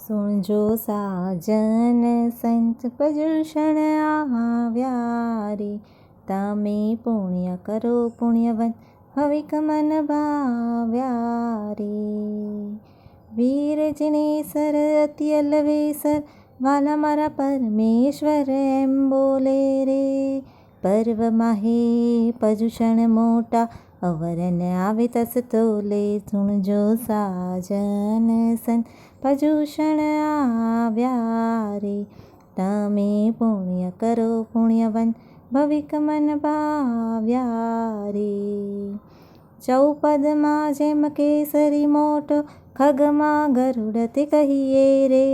સુણજો સાજન સંત પર્યુષણ આવ્યા રે, તમે પુણ્ય કરો પુણ્યવન ભવિક મન ભાવ્યા રે. વીર જિનેસર અતિ અલવેસર વાલા મારા પરમેશ્વર એમ બોલે રે. પર્વમાં હે પર્યુષણ મોટા અવરન આવે તસ તોલે, સુણજો સાજન સંત પર્યુષણ આવ્યા રે, તમે પુણ્ય કરો પુણ્યવન ભવિક મન ભાવ્યા રે. ચૌપદમાં જેમ કેસરી મોટો ખગમાં ગરુડ તે કહીએ રે,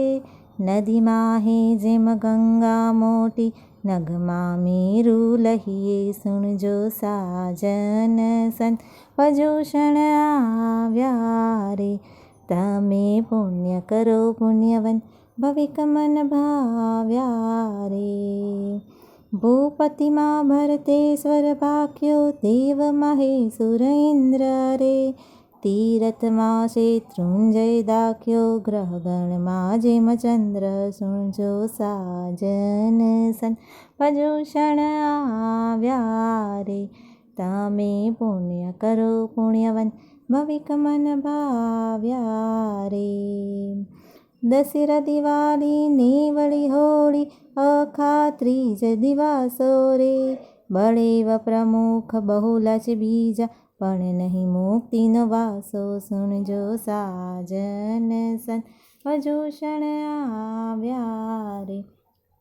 નદીમાં હે જેમ ગંગા મોટી નગમાં મેરુ લહીએ, સુણજો સાજન સંત પર્યુષણ આવ્યા રે, તમે પુણ્ય કરો પુણ્યવન ભવિક મન ભાવ્યા રે. ભૂપતિમાં ભરતેશ્વર ભાખ્યો દેવ મહેસુર ઇન્દ્ર રે, તીરથમાં શેત્રુંજય દાખ્યો ગ્રહગણમાં જેમ ચંદ્ર, સુણજો સાજન સંત પર્યુષણ આવ્યા રે, તમે પુણ્ય કરો પુણ્યવન ભવિક મન ભાવ્યા રે. દશેરા દિવાળી ને વળી હોળી અખા ત્રીજ દિવાસો રે, બળેવ પ્રમુખ બહુલા છે બીજા પણ નહીં મુક્તિનો વાસો, સુણજો સાજન સંત પર્યુષણ આવ્યા રે,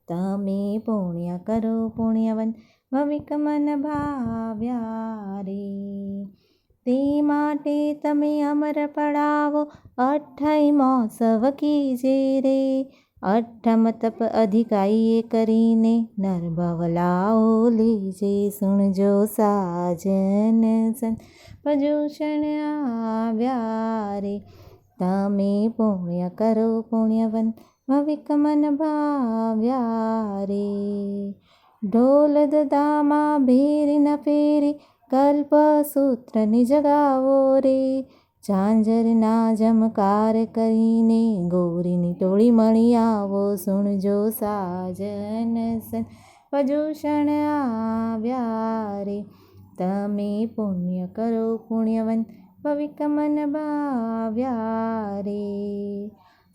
તમે પુણ્ય કરો પુણ્યવન ભવિક મન ભાવ્યા રે. તે માટે તમે અમર પડાવો અઠ્ઠાઈ મહોત્સવ કીજે રે, અઠ્ઠમ તપ અધિકાઈએ કરીને નરભવ લાવો લીજે, સુણજો સાજન સંત પર્યુષણ આવ્યા રે, તમે પુણ્ય કરો પુણ્યવન ભવિક મન ભાવ્યા રે. ઢોલ દદામાં ભેરી ન ફેરી કલ્પસૂત્રને જગાવો રે, ઝાંઝરના ઝમકાર કરીને ગોરીની ટોળી મળી આવો, સુણજો સાજન સંત પર્યુષણ આવ્યા રે, તમે પુણ્ય કરો પુણ્યવન ભવિક મન ભાવ્યા રે.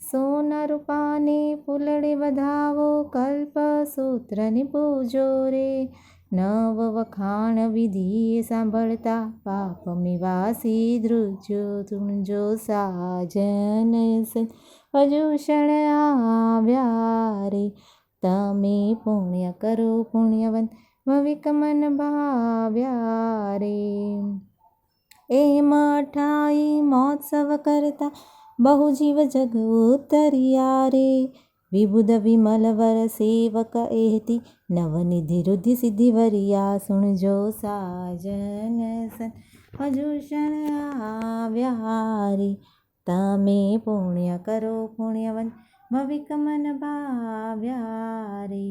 સોના રૂપાને ફૂલડે વધાવો કલ્પસૂત્રને પૂજો રે, નવ વખાણ વિધિએ સાંભળતા પાપ મેવાસી ધ્રુજો, સુણજો સાજન સંત પર્યુષણ આવ્યા રે, તમે પુણ્ય કરો પુણ્યવન ભવિક મન ભાવ્યા રે. એમ અઠાઈ મહોત્સવ કરતા બહુ જીવ જગ ઉતર્યા રે, વિબુધ વિમલ વર સેવક એહતી નવનિધિ રુધિ સિદ્ધિ વરિયા, સુણજો સાજન સંત પર્યુષણ આવ્યા રે, તમે પુણ્ય કરો પુણ્યવન ભવિક મન ભાવ્યા રે.